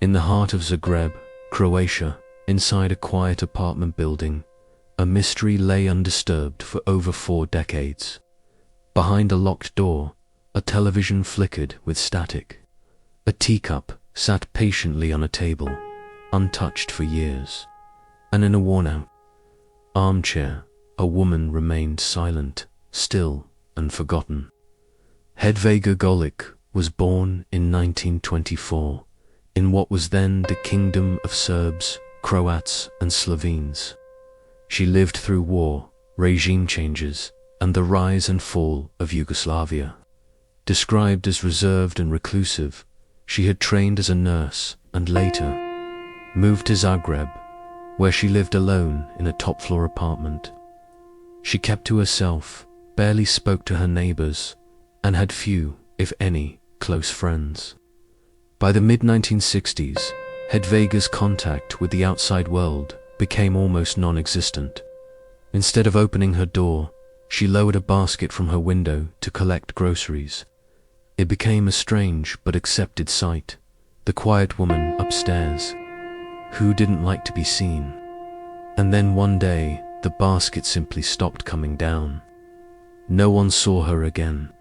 In the heart of Zagreb, Croatia, inside a quiet apartment building, a mystery lay undisturbed for over 4 decades. Behind a locked door, a television flickered with static. A teacup sat patiently on a table, untouched for years. And in a worn-out armchair, a woman remained silent, still, and forgotten. Hedviga Golik was born in 1924, in what was then the kingdom of Serbs, Croats, and Slovenes. She lived through war, regime changes, and the rise and fall of Yugoslavia. Described as reserved and reclusive, she had trained as a nurse and later moved to Zagreb, where she lived alone in a top-floor apartment. She kept to herself, barely spoke to her neighbors, and had few, if any, close friends. By the mid-1960s, Hedviga's contact with the outside world became almost non-existent. Instead of opening her door, she lowered a basket from her window to collect groceries. It became a strange but accepted sight, the quiet woman upstairs. Who didn't like to be seen? And then one day, the basket simply stopped coming down. No one saw her again.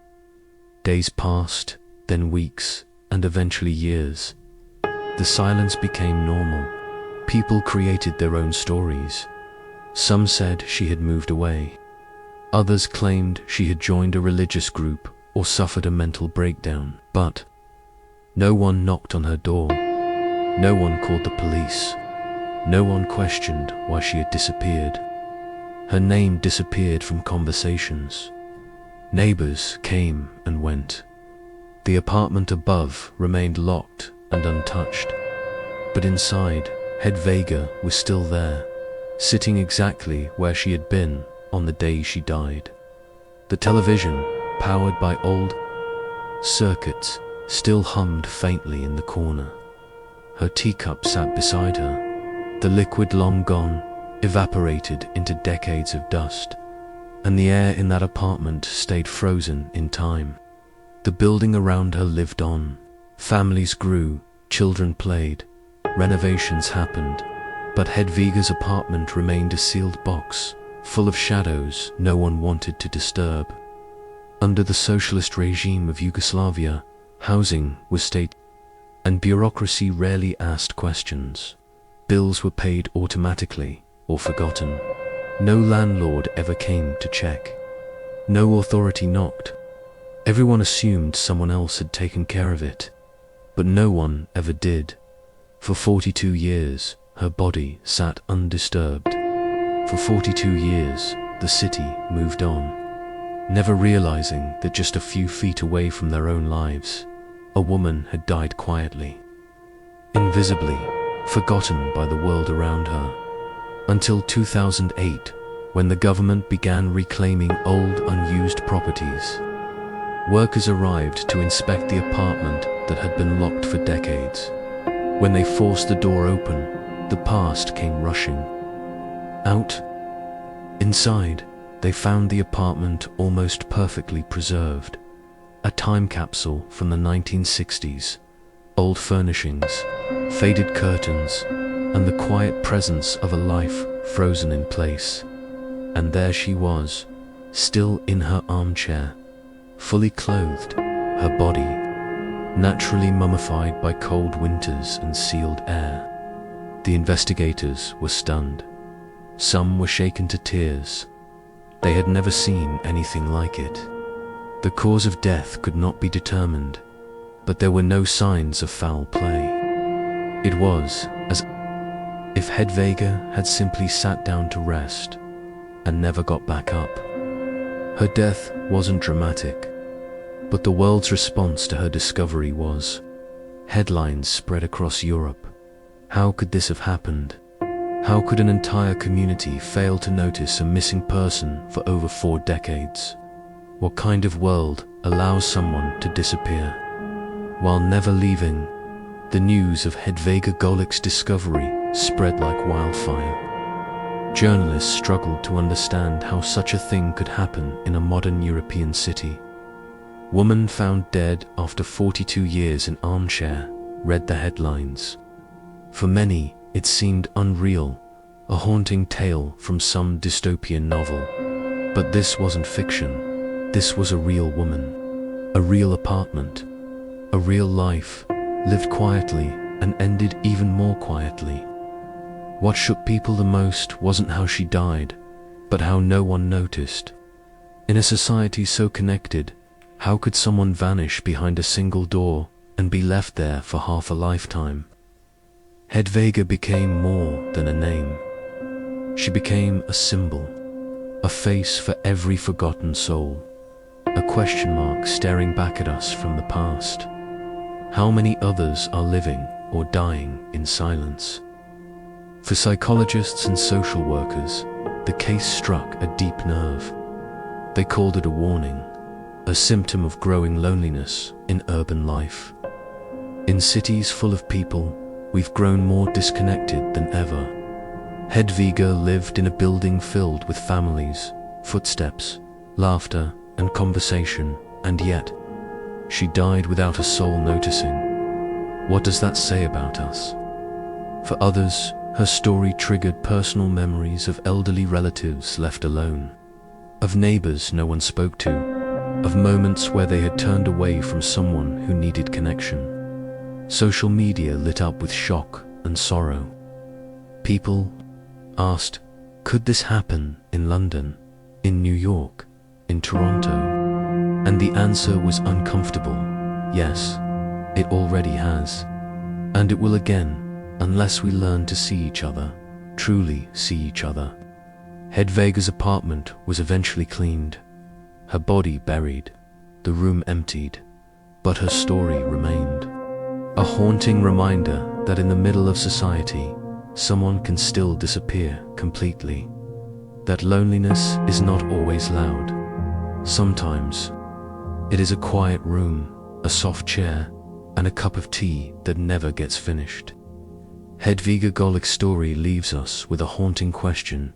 Days passed, then weeks, and eventually years. The silence became normal. People created their own stories. Some said she had moved away. Others claimed she had joined a religious group or suffered a mental breakdown. But no one knocked on her door. No one called the police. No one questioned why she had disappeared. Her name disappeared from conversations. Neighbors came and went. The apartment above remained locked and untouched. But inside, Hedviga was still there, sitting exactly where she had been on the day she died. The television, powered by old circuits, still hummed faintly in the corner. Her teacup sat beside her, the liquid long gone, evaporated into decades of dust, and the air in that apartment stayed frozen in time. The building around her lived on. Families grew, children played, renovations happened, but Hedviga's apartment remained a sealed box, full of shadows no one wanted to disturb. Under the socialist regime of Yugoslavia, housing was state, and bureaucracy rarely asked questions. Bills were paid automatically or forgotten. No landlord ever came to check. No authority knocked. Everyone assumed someone else had taken care of it, but no one ever did. For 42 years, her body sat undisturbed. For 42 years, the city moved on, never realizing that just a few feet away from their own lives, a woman had died quietly, invisibly, forgotten by the world around her, until 2008, when the government began reclaiming old, unused properties. Workers arrived to inspect the apartment that had been locked for decades. When they forced the door open, the past came rushing out. Inside, they found the apartment almost perfectly preserved. A time capsule from the 1960s, old furnishings, faded curtains, and the quiet presence of a life frozen in place. And there she was, still in her armchair, fully clothed, her body naturally mummified by cold winters and sealed air. The investigators were stunned. Some were shaken to tears. They had never seen anything like it. The cause of death could not be determined, but there were no signs of foul play. It was as if Hedviga had simply sat down to rest and never got back up. Her death wasn't dramatic, but the world's response to her discovery was. Headlines spread across Europe. How could this have happened? How could an entire community fail to notice a missing person for over 4 decades? What kind of world allows someone to disappear while never leaving? The news of Hedviga Golik's discovery spread like wildfire. Journalists struggled to understand how such a thing could happen in a modern European city. Woman found dead after 42 years in armchair, read the headlines. For many, it seemed unreal, a haunting tale from some dystopian novel. But this wasn't fiction. This was a real woman, a real apartment, a real life, lived quietly and ended even more quietly. What shook people the most wasn't how she died, but how no one noticed. In a society so connected, how could someone vanish behind a single door and be left there for half a lifetime? Hedviga became more than a name. She became a symbol, a face for every forgotten soul, a question mark staring back at us from the past. How many others are living or dying in silence? For psychologists and social workers, the case struck a deep nerve. They called it a warning, a symptom of growing loneliness in urban life. In cities full of people, we've grown more disconnected than ever. Hedviga lived in a building filled with families, footsteps, laughter, and conversation, and yet, she died without a soul noticing. What does that say about us? For others, her story triggered personal memories of elderly relatives left alone, of neighbors no one spoke to, of moments where they had turned away from someone who needed connection. Social media lit up with shock and sorrow. People asked, could this happen in London, in New York, in Toronto? And the answer was uncomfortable. Yes, it already has. And it will again, unless we learn to see each other, truly see each other. Hedviga's apartment was eventually cleaned, her body buried, the room emptied, but her story remained. A haunting reminder that in the middle of society, someone can still disappear completely. That loneliness is not always loud. Sometimes, it is a quiet room, a soft chair, and a cup of tea that never gets finished. Hedviga Golik's story leaves us with a haunting question.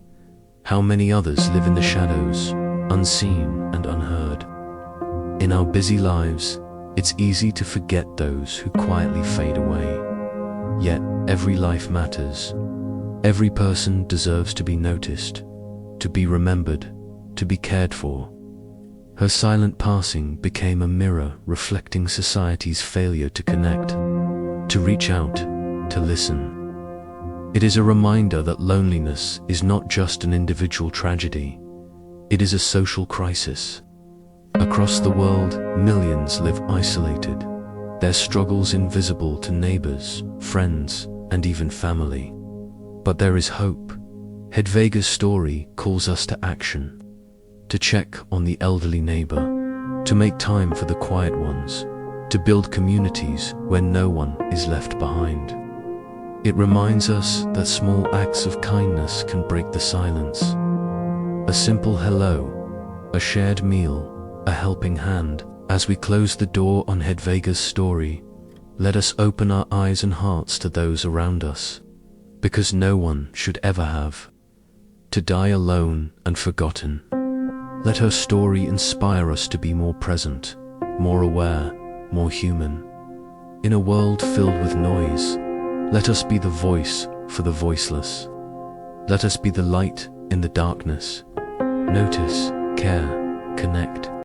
How many others live in the shadows, unseen and unheard? In our busy lives, it's easy to forget those who quietly fade away. Yet, every life matters. Every person deserves to be noticed, to be remembered, to be cared for. Her silent passing became a mirror reflecting society's failure to connect, to reach out, to listen. It is a reminder that loneliness is not just an individual tragedy, it is a social crisis. Across the world, millions live isolated, their struggles invisible to neighbors, friends, and even family. But there is hope. Hedviga's story calls us to action, to check on the elderly neighbor, to make time for the quiet ones, to build communities where no one is left behind. It reminds us that small acts of kindness can break the silence. A simple hello, a shared meal, a helping hand. As we close the door on Hedviga's story, let us open our eyes and hearts to those around us, because no one should ever have to die alone and forgotten. Let her story inspire us to be more present, more aware, more human. In a world filled with noise, let us be the voice for the voiceless. Let us be the light in the darkness. Notice, care, connect.